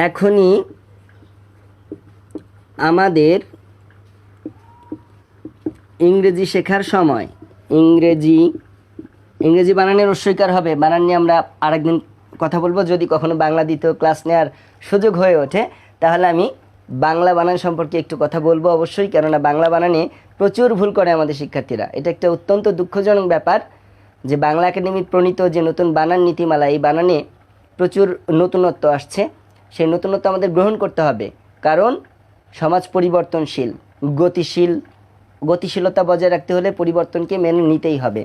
এখনই আমাদের ইংরেজি শেখার সময়। ইংরেজি বানানের রস্বইকার হবে, বানান নিয়ে আমরা আরেকদিন কথা বলবো। যদি কখনো বাংলা দ্বিতীয় ক্লাস নেওয়ার সুযোগ হয়ে ওঠে তাহলে আমি বাংলা বানান সম্পর্কে একটু কথা বলবো অবশ্যই, কেননা বাংলা বানানে প্রচুর ভুল করে আমাদের শিক্ষার্থীরা। এটা একটা অত্যন্ত দুঃখজনক ব্যাপার যে বাংলা একাডেমির প্রণীত যে নতুন বানান নীতিমালা, এই বানানে প্রচুর নতুনত্ব আসছে। সেই নতুনত্ব আমাদের গ্রহণ করতে হবে, কারণ সমাজ পরিবর্তনশীল, গতিশীলতা বজায় রাখতে হলে পরিবর্তনকে মেনে নিতেই হবে।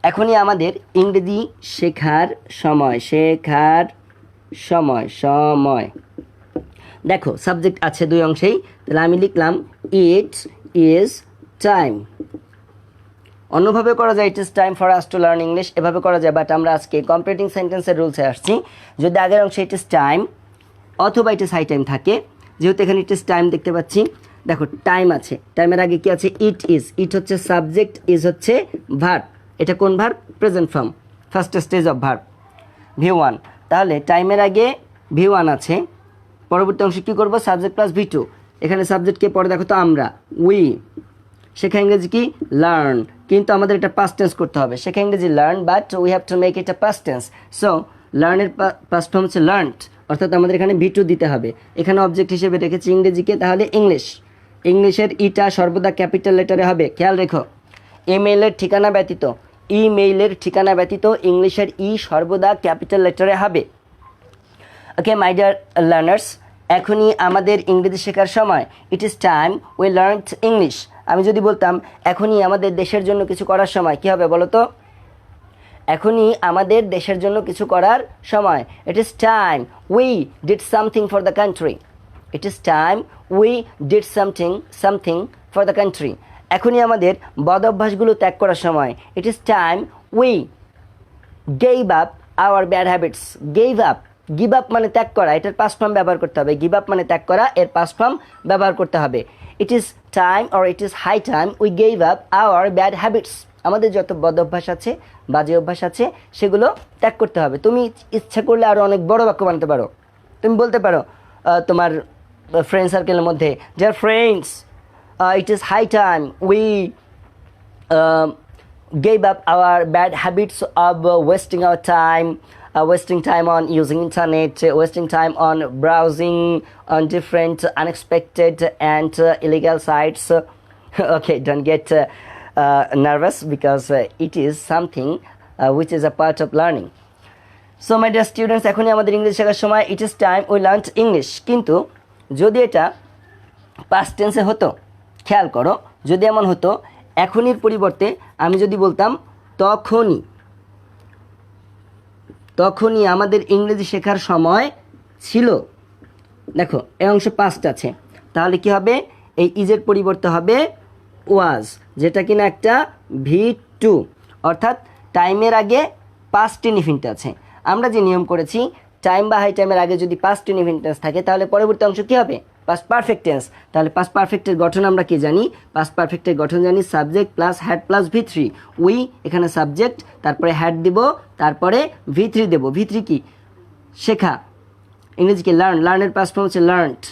এখনই আমাদের ইংরেজি শেখার সময়। দেখো সাবজেক্ট আছে দুই অংশেই, তাহলে আমি লিখলাম ইট ইজ টাইম। অন্যভাবে করা যায় ইট is time for us to learn English, এভাবে করা যায়, বাট আমরা আজকে কমপ্লিটিং সেন্টেন্সের রুলসে আসছি। যদি আগের অংশে ইট ইজ টাইম অথবা ইট ইজ হাই টাইম থাকে, যেহেতু এখানে ইট ইজ টাইম দেখতে পাচ্ছি, দেখো টাইম আছে, টাইমের আগে কি আছে, ইট হচ্ছে সাবজেক্ট, ইজ হচ্ছে ভার্ব। এটা কোন verb? Present form, first stage of verb V1। তাহলে টাইমের আগে V1 আছে, পরবর্তী অংশে কী করবো, সাবজেক্ট প্লাস V2। এখানে সাবজেক্টকে পরে দেখো তো আমরা, উই। শেখা ইংরেজি কি? লার্ন। কিন্তু আমাদের এটা পাস্ট টেন্স করতে হবে। শেখা ইংরেজি learn, but we have to make it a past tense. So লার্নের পাস্ট ফর্ম হচ্ছে লার্নড, অর্থাৎ আমাদের এখানে V2 দিতে হবে। এখানে অবজেক্ট হিসেবে রেখেছি ইংরেজিকে, তাহলে ইংলিশ। ইংলিশের ইটা সর্বদা ক্যাপিটাল লেটারে হবে, খেয়াল রেখো। ইমেইলের ঠিকানা ব্যতীত, ইমেইলের ঠিকানা ব্যতীত ইংলিশের ই সর্বদা ক্যাপিটাল লেটারে হবে। ওকে মাই ডিয়ার লার্নার্স, এখনই আমাদের ইংরেজি শেখার সময়। It is time we learned English. আমি যদি বলতাম এখনই আমাদের দেশের জন্য কিছু করার সময়, কী হবে বলো তো? এখনই আমাদের দেশের জন্য কিছু করার সময়। It is time we did something for the country. It is time we did something for the country. এখনই আমাদের বদ অভ্যাসগুলো ত্যাগ করার সময়। It is time we gave up our bad habits. Give up মানে ত্যাগ করা, এটার পাস্ট ফর্ম ব্যবহার করতে হবে। গিভ আপ মানে ত্যাগ করা, এর পাস্ট ফর্ম ব্যবহার করতে হবে। It is time or it is high time we gave up our bad habits. আমাদের যত বদ অভ্যাস আছে, বাজে অভ্যাস আছে, সেগুলো ত্যাগ করতে হবে। তুমি ইচ্ছা করলে আরও অনেক বড় বাক্য বানাতে পারো। তুমি বলতে পারো তোমার ফ্রেন্ড সার্কেলের মধ্যে, dear friends, it is high time we gave up our bad habits of wasting time on using internet, wasting time on browsing on different unexpected and illegal sites. Okay, don't get nervous because it is something which is a part of learning. So my dear students, এখনই আমাদের ইংরেজি শেখার সময়। it is time we learned English। কিন্তু যদি এটা past টেন্সে হতো, খেয়াল করো, যদি এমন হতো এখনির পরিবর্তে আমি যদি বলতাম তখনই আমাদের ইংরেজি শেখার সময় ছিল। দেখো এই অংশ পাস্ট আছে, তাহলে কি হবে? এই ইজের পরিবর্তে হবে ওয়াজ, যেটা কিনা একটা V2, অর্থাৎ টাইমের আগে পাস্ট ইনডিফিনিট আছে। আমরা যে নিয়ম করেছি, টাইম বা হাই টাইমের আগে যদি পাস্ট ইনডিফিনিট টেন্স থাকে, তাহলে পরবর্তী অংশ কী হবে? Past perfect tense. তাহলে পাস্ট পারফেক্টের গঠন আমরা কি জানি? পাস্ট পারফেক্টের গঠন জানি subject plus had plus V3। We এখানে সাবজেক্ট, তারপরে হ্যাড দিব, তারপরে V3 দেব। V3 কি? শেখা, ইংরেজিকে লার্ন। লার্নের পাস্ট ফর্ম হচ্ছে লার্নড।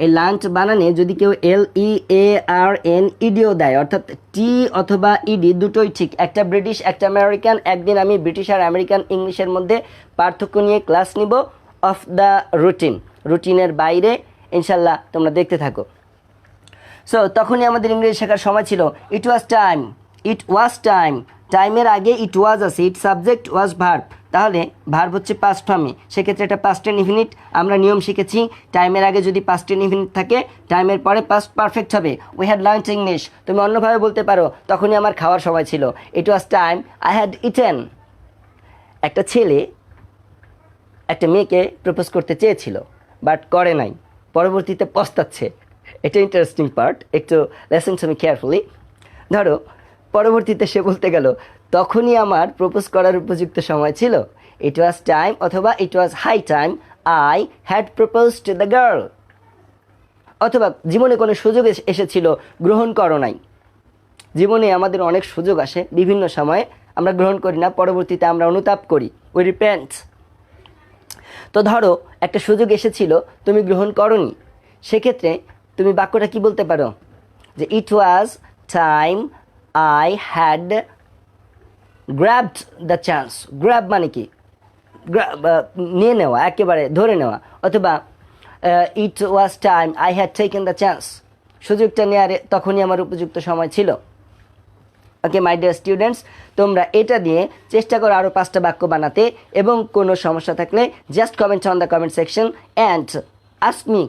এই লার্নড বানানে যদি কেউ LEARNEDও দেয়, অর্থাৎ টি অথবা ইডি দুটোই ঠিক। একটা ব্রিটিশ, একটা আমেরিকান। একদিন আমি ব্রিটিশ আর আমেরিকান ইংলিশের মধ্যে পার্থক্য নিয়ে ক্লাস নিব, অফ দ্য রুটিনের বাইরে, ইনশাল্লাহ তোমরা দেখতে থাকো। সো তখনই আমাদের ইংরেজি শেখার সময় ছিল। It was time. টাইমের আগে ইট ওয়াজ আছে, ইট সাবজেক্ট ওয়াজ ভার্ব, তাহলে ভার্ব হচ্ছে পাস্ট ফর্মে, সেক্ষেত্রে এটা পাস্ট ইনডিফিনিট। আমরা নিয়ম শিখেছি টাইমের আগে যদি পাস্ট ইনডিফিনিট থাকে, টাইমের পরে পাস্ট পারফেক্ট হবে। We had learned English. তুমি অন্যভাবে বলতে পারো, তখনই আমার খাওয়ার সময় ছিল। It was time I had eaten. একটা ছেলে একটা মেয়েকে প্রপোজ করতে চেয়েছিল, বাট করে নাই, পরবর্তীতে পস্তাচ্ছে। এটা ইন্টারেস্টিং পার্ট, একটু লেসন টু মি কেয়ারফুলি। ধরো পরবর্তীতে সে বলতে গেল, তখনই আমার প্রপোজ করার উপযুক্ত সময় ছিল। ইট ওয়াজ টাইম অথবা it was high time I had proposed the girl. অথবা জীবনে কোনো সুযোগ এসেছিল, গ্রহণ করো নাই। জীবনে আমাদের অনেক সুযোগ আসে, বিভিন্ন সময়ে আমরা গ্রহণ করি না, পরবর্তীতে আমরা অনুতাপ করি, উই রিপেন্ট। তো ধরো একটা সুযোগ এসেছিল, তুমি গ্রহণ করনি, সেক্ষেত্রে তুমি বাক্যটা কি বলতে পারো? যে it was time I had grabbed the chance. Grab মানে কি? নিয়ে নেওয়া, একেবারে ধরে নেওয়া। অথবা it was time I had taken the chance. সুযোগটা নেওয়ার তখনই আমার উপযুক্ত সময় ছিল। ওকে মাই ডিয়ার স্টুডেন্টস, তোমরা এটা দিয়ে চেষ্টা করো আরও 5টা বাক্য বানাতে, এবং কোনো সমস্যা থাকলে just comment on the comment section and ask me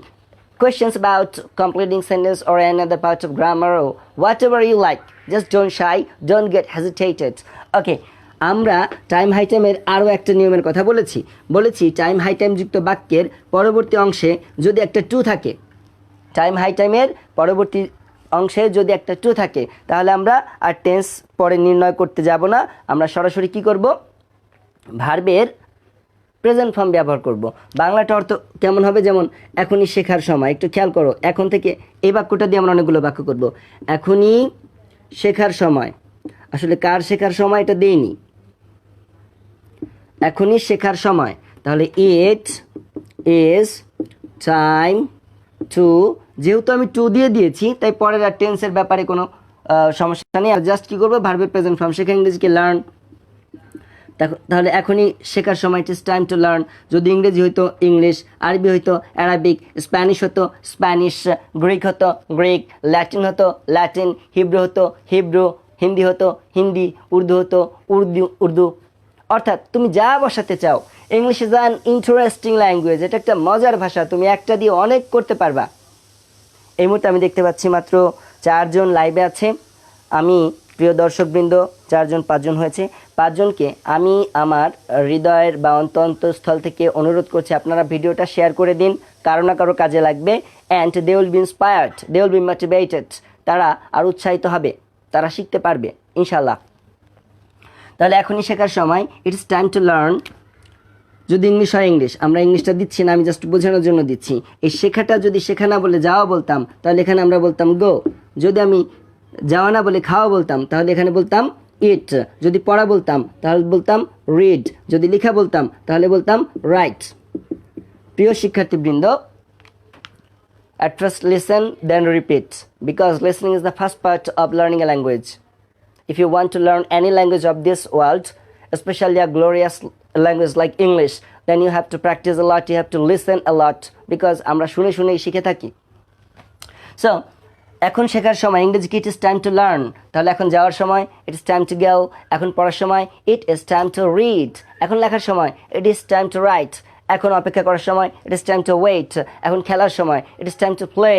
questions about completing sentence or another part of grammar or whatever you like. Just don't shy, don't get hesitated. Okay, আমরা টাইম হাই টাইমের আরও একটা নিয়মের কথা বলেছি time high time যুক্ত বাক্যের পরবর্তী অংশে যদি একটা টু থাকে, টাইম হাই টাইমের পরবর্তী অংশে যদি একটা টু থাকে, তাহলে আমরা আর টেন্স পরে নির্ণয় করতে যাব না। আমরা সরাসরি কি করব? ভার্বের প্রেজেন্ট ফর্ম ব্যবহার করব। বাংলাটা অর্থ কেমন হবে? যেমন এখনই শেখার সময়। একটু খেয়াল করো, এখন থেকে এই বাক্যটা দিয়ে আমরা অনেকগুলো বাক্য করব। এখনই শেখার সময়, আসলে কার শেখার সময় এটা দেইনি। এখনই শেখার সময়, তাহলে ইট ইজ টাইম টু, যেহেতু আমি টু দিয়ে দিয়েছি, তাই পরের আর টেন্সের ব্যাপারে কোনো সমস্যা নেই। জাস্ট কী করবো, ভার্বের প্রেজেন্ট ফর্ম শেখা, ইংরেজিকে লার্ন। তাহলে এখনই শেখার সময় ইট ইস টাইম টু লার্ন। যদি ইংরেজি হইতো ইংলিশ, আরবি হইতো অ্যারাবিক, স্প্যানিশ হতো স্প্যানিশ, গ্রিক হতো গ্রিক, ল্যাটিন হতো ল্যাটিন, হিব্রু হতো হিব্রু, হিন্দি হতো হিন্দি, উর্দু হতো উর্দু। অর্থাৎ তুমি যা বসাতে চাও। English is an interesting language, এটা একটা মজার ভাষা, তুমি একটা দিয়ে অনেক করতে পারবা। এই মুহূর্তে আমি দেখতে পাচ্ছি মাত্র 4 জন লাইভে আছে। আমি প্রিয় দর্শকবৃন্দ 4 জন 5 জন হয়েছে, 5 জনকে আমি আমার হৃদয়ের বা অন্তঃস্থল থেকে অনুরোধ করছি আপনারা ভিডিওটা শেয়ার করে দিন, কারো না কারো কাজে লাগবে। And they will be inspired, they will be motivated, তারা আর উৎসাহিত হবে, তারা শিখতে পারবে ইনশাল্লাহ। তাহলে এখনই শেখার সময়, ইটস টাইম টু লার্ন। যদি ইংলিশ হয় ইংলিশ, আমরা ইংলিশটা দিচ্ছি না, আমি জাস্ট বোঝানোর জন্য দিচ্ছি। এই শেখাটা যদি শেখা না বলে যাওয়া বলতাম, তাহলে এখানে আমরা বলতাম গো। যদি আমি যাওয়া না বলে খাওয়া বলতাম, তাহলে এখানে বলতাম ইট। যদি পড়া বলতাম, তাহলে বলতাম রিড। যদি লেখা বলতাম, তাহলে বলতাম রাইট। প্রিয় শিক্ষার্থীবৃন্দ, at first listen, then repeat, because listening is the first part of learning a language. If you want to learn any language of this world, especially a glorious language like English, then you have to practice a lot, you have to listen a lot, because আমরা শুনে শুনেই শিখে থাকি। So এখন শেখার সময় ইংরেজি কি, ইট ইস টাইম টু লার্ন। তাহলে এখন যাওয়ার সময় ইট ইস টাইম টু গো। এখন পড়ার সময় ইট ইস টাইম টু রিড। এখন লেখার সময় ইট ইস টাইম টু রাইট। এখন অপেক্ষা করার সময় ইট ইস টাইম টু ওয়েট। এখন খেলার সময় ইট ইস টাইম টু প্লে।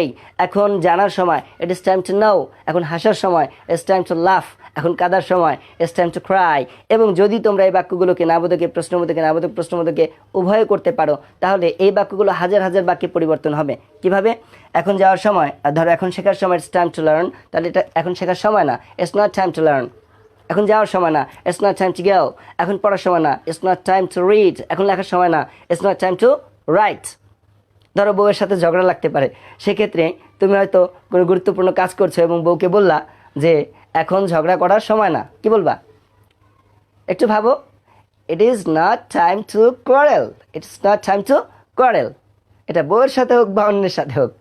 এখন জানার সময় ইট ইস টাইম টু নো। এখন হাসার সময় ইটস টাইম টু লাফ। এখন কাঁদার সময় ইটস টাইম টু ক্রাই। এবং যদি তোমরা এই বাক্যগুলোকে নাবোধকে প্রশ্নবোধকে নাবোধক প্রশ্নবোধকে উভয় করতে পারো, তাহলে এই বাক্যগুলো হাজার হাজার বাক্যে পরিবর্তন হবে। কিভাবে? এখন যাওয়ার সময়, ধরো এখন শেখার সময় ইটস টাইম টু লার্ন, তাহলে এটা এখন শেখার সময় না, it's not time to learn. এখন যাওয়ার সময় না, it's not time to go. এখন পড়ার সময় না, it's not time to read. এখন লেখার সময় না, it's not time two right. ধরো বউয়ের সাথে ঝগড়া লাগতে পারে, সেক্ষেত্রে তুমি হয়তো কোনো গুরুত্বপূর্ণ কাজ করছো এবং বউকে বললা যে এখন ঝগড়া করার সময় না, কি বলবা? একটু ভাবো, ইট is not time to quarrel, it's not time to quarrel. এটা বউয়ের সাথে হোক বা অন্যের সাথে হোক,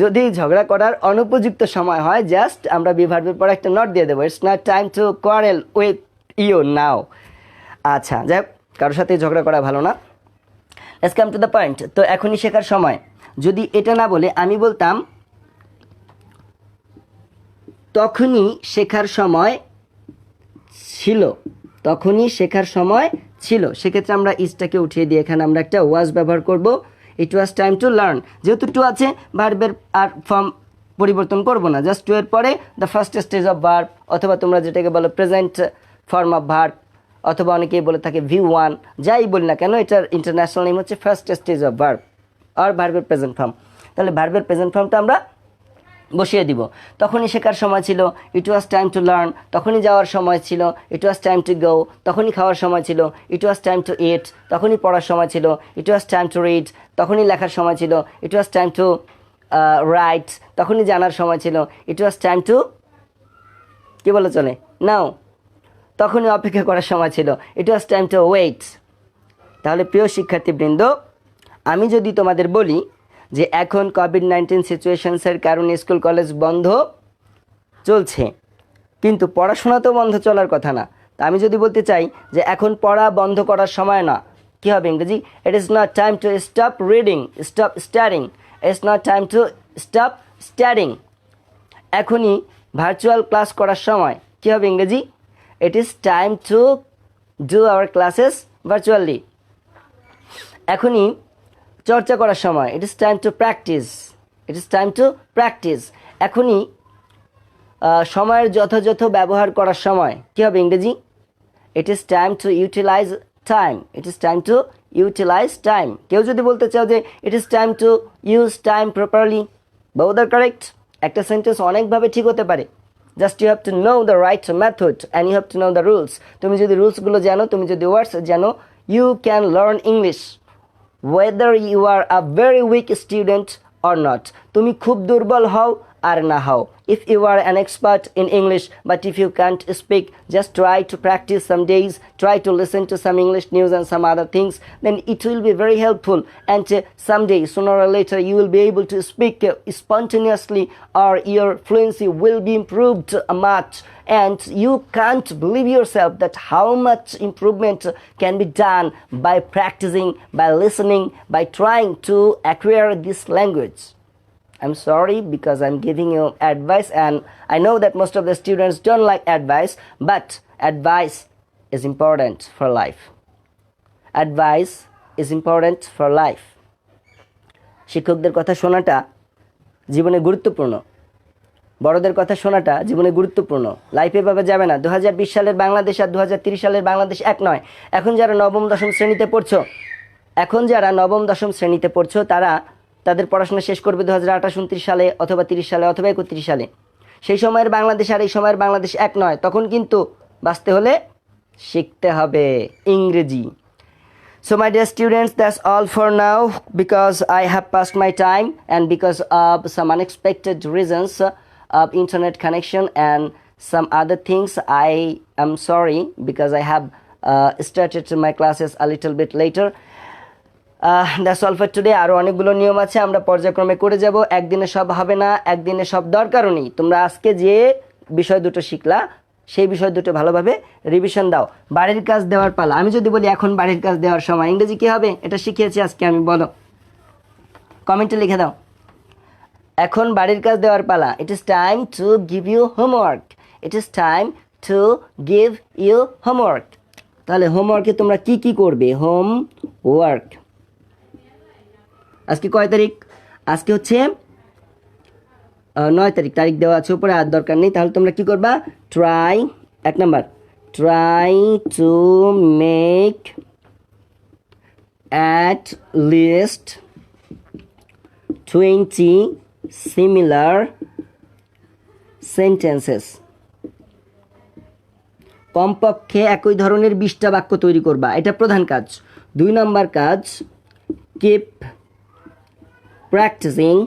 যদি ঝগড়া করার অনুপযুক্ত সময় হয়, জাস্ট আমরা বিভার্বের পর একটা নট দিয়ে দেবো, it's not time to quarrel with you now. আচ্ছা, যাই হোক, কারোর সাথে ঝগড়া করা ভালো না। Let's come to the point. তো এখনই শেখার সময়, যদি এটা না বলে আমি বলতাম তখনই শেখার সময় ছিল, তখনই শেখার সময় ছিল, সেক্ষেত্রে আমরা ইজটাকে উঠিয়ে দিয়ে এখানে আমরা একটা ওয়াজ ব্যবহার করব। ইট ওয়াজ টাইম টু লার্ন। যেহেতু টু আছে, ভার্বের আর ফর্ম পরিবর্তন করব না, জাস্ট টু এর পরে the first stage of verb, অথবা তোমরা যেটাকে বলো প্রেজেন্ট ফর্ম অফ ভার্ব, অথবা অনেকেই বলে থাকে V1, যাই বলি না কেন, এটার ইন্টারন্যাশনাল নেম হচ্ছে ফার্স্ট স্টেজ অফ ভার্ব আর ভার্বের প্রেজেন্ট ফর্ম। তাহলে ভার্বের প্রেজেন্ট ফর্মটা আমরা বসিয়ে দিব। তখনই শেখার সময় ছিল, it was time to learn. তখনই যাওয়ার সময় ছিল, it was time to go. তখনই খাওয়ার সময় ছিল, ইট ওয়াজ টাইম টু ইট। তখনই পড়ার সময় ছিল, it was time to read. তখনই লেখার সময় ছিল, it was time to right. তখনই জানার সময় ছিল, ইট ওয়াজ টাইম টু, কি বলে চলে, নাও। তখনই অপেক্ষা করার সময় ছিল, it was time to wait. তাহলে প্রিয় শিক্ষার্থীবৃন্দ, আমি যদি তোমাদের বলি যে এখন কোভিড-19 সিচুয়েশনসের কারণে স্কুল কলেজ বন্ধ চলছে, কিন্তু পড়াশোনা তো বন্ধ চলার কথা না। তা আমি যদি বলতে চাই যে এখন পড়া বন্ধ করার সময় না, কী হবে ইংরেজি? It is not time to stop reading, stop studying. It's not time to stop studying. এখনই ভার্চুয়াল ক্লাস করার সময়, কী হবে ইংরেজি? It is time to do our classes virtually. এখনই চর্চা করার সময়, it is time to practice, it is time to practice. এখনই সময়ের যথাযথ ব্যবহার করার সময়, কী হবে ইংরেজি? It is time to utilise time, it is time to utilise time. কেউ যদি বলতে চাও যে it is time to use time properly, both আর কারেক্ট। একটা সেন্টেন্স অনেকভাবে ঠিক হতে পারে, just you have to know the right method and you have to know the rules. তুমি যদি রুলসগুলো জানো, তুমি যদি ওয়ার্ডস জানো, you can learn English whether you are a very weak student or not. তুমি খুব দুর্বল হও are now. If you are an expert in English, but if you can't speak, just try to practice some days, try to listen to some English news and some other things, then it will be very helpful, and someday, sooner or later, you will be able to speak spontaneously, or your fluency will be improved much, and you can't believe yourself that how much improvement can be done by practicing, by listening, by trying to acquire this language. I'm sorry because I'm giving you advice, and I know that most of the students don't like advice, but advice is important for life. Advice is important for life. শিক্ষকদের কথা শোনাটা জীবনে গুরুত্বপূর্ণ, বড়দের কথা শোনাটা জীবনে গুরুত্বপূর্ণ। লাইফে এভাবে যাবে না। 2020 সালের বাংলাদেশ আর 2030 সালের বাংলাদেশ এক নয়। এখন যারা নবম দশম শ্রেণীতে পড়ছো তারা তাদের পড়াশোনা শেষ করবে 2028-29 সালে, অথবা 30 সালে, অথবা 31 সালে। সেই সময়ের বাংলাদেশ আর এই সময়ের বাংলাদেশ এক নয়। তখন কিন্তু বাঁচতে হলে শিখতে হবে ইংরেজি। So my dear students, that's all for now, because I have passed my time and because of some unexpected reasons of internet connection and some other things. I am sorry because I have started my classes a little bit later. That's all for today. আরও অনেকগুলো নিয়ম আছে, আমরা পর্যায়ক্রমে করে যাব। একদিনে সব হবে না, একদিনে সব দরকারও নেই। তোমরা আজকে যে বিষয় দুটো শিখলা সেই বিষয় দুটো ভালোভাবে রিভিশন দাও। বাড়ির কাজ দেওয়ার পালা। আমি যদি বলি এখন বাড়ির কাজ দেওয়ার সময়, ইংরেজি কী হবে? এটা শিখিয়েছি আজকে আমি, বলো, কমেন্টে লিখে দাও। এখন বাড়ির কাজ দেওয়ার পালা। It is time to give you homework. It is time to give you homework. তাহলে হোমওয়ার্কে তোমরা কি কি করবে? হোমওয়ার্ক। আজকে কয় তারিখ? আজকে হচ্ছে 9 তারিখ। তারিখ দেওয়া আছে উপরে, আর দরকার নেই। তাহলে তোমরা কি করবা? Try, 1 number, try to make at least 20 similar sentences. কমপক্ষে একই ধরনের 20টা বাক্য তৈরি করবা, এটা প্রধান কাজ। 2 নাম্বার কাজ, keep practicing,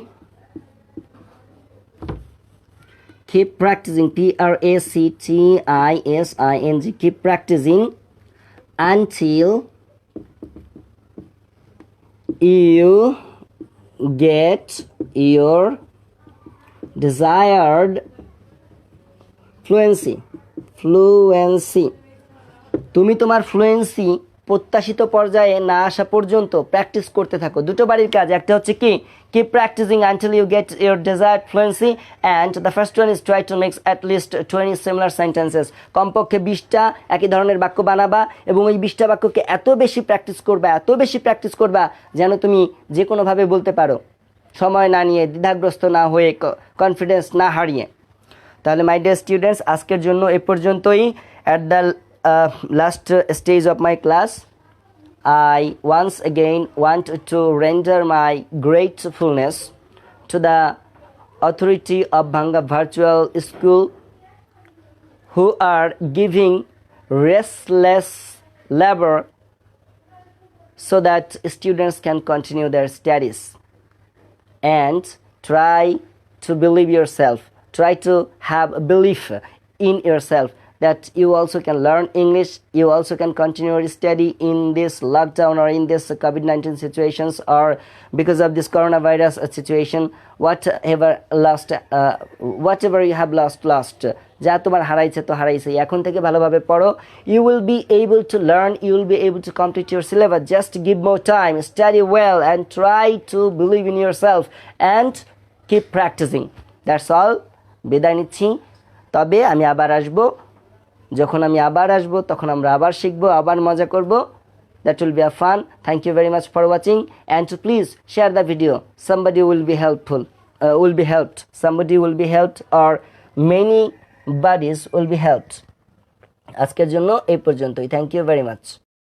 keep practicing, practising, keep practicing until you get your desired fluency. তুমি তোমার ফ্লুয়েন্সি প্রত্যাশিত পর্যায়ে না আসা পর্যন্ত প্র্যাকটিস করতে থাকো। দুটো বাড়ির কাজ, একটা হচ্ছে কি keep practicing until you get your desired fluency, and the first one is try to mix at least 20 similar sentences. কমপক্ষে 20টা একই ধরনের বাক্য বানাবা, এবং ওই 20টা বাক্যকে এত বেশি প্র্যাকটিস করবা যেন তুমি যে কোনোভাবে বলতে পারো, সময় না নিয়ে, দ্বিধাগ্রস্ত না হয়ে, কনফিডেন্স না হারিয়ে। তাহলে মাই ডিয়ার স্টুডেন্টস, আজকের জন্য এ পর্যন্তই। At the last stage of my class, I once again want to render my gratefulness to the authority of Bhanga Virtual School, who are giving restless labor so that students can continue their studies. And try to believe yourself, try to have a belief in yourself that you also can learn English, you also can continue your study in this lockdown or in this COVID-19 situations, or because of this coronavirus situation. Whatever you have lost. যা তোমার হারাইছে তো হারাইছে, এখন থেকে ভালোভাবে পড়ো। You will be able to learn, you will be able to complete your syllabus. Just give more time, study well, and try to believe in yourself and keep practicing. That's all. বিদায় নিচ্ছি। তবে আমি আবার আসবো। যখন আমি আবার আসবো তখন আমরা আবার শিখবো, আবার মজা করব। That will be a fun. Thank you very much for watching, and to please share the video. Somebody will be helped. Somebody will be helped, or many bodies will be helped. আজকের জন্য এই পর্যন্তই। Thank you very much.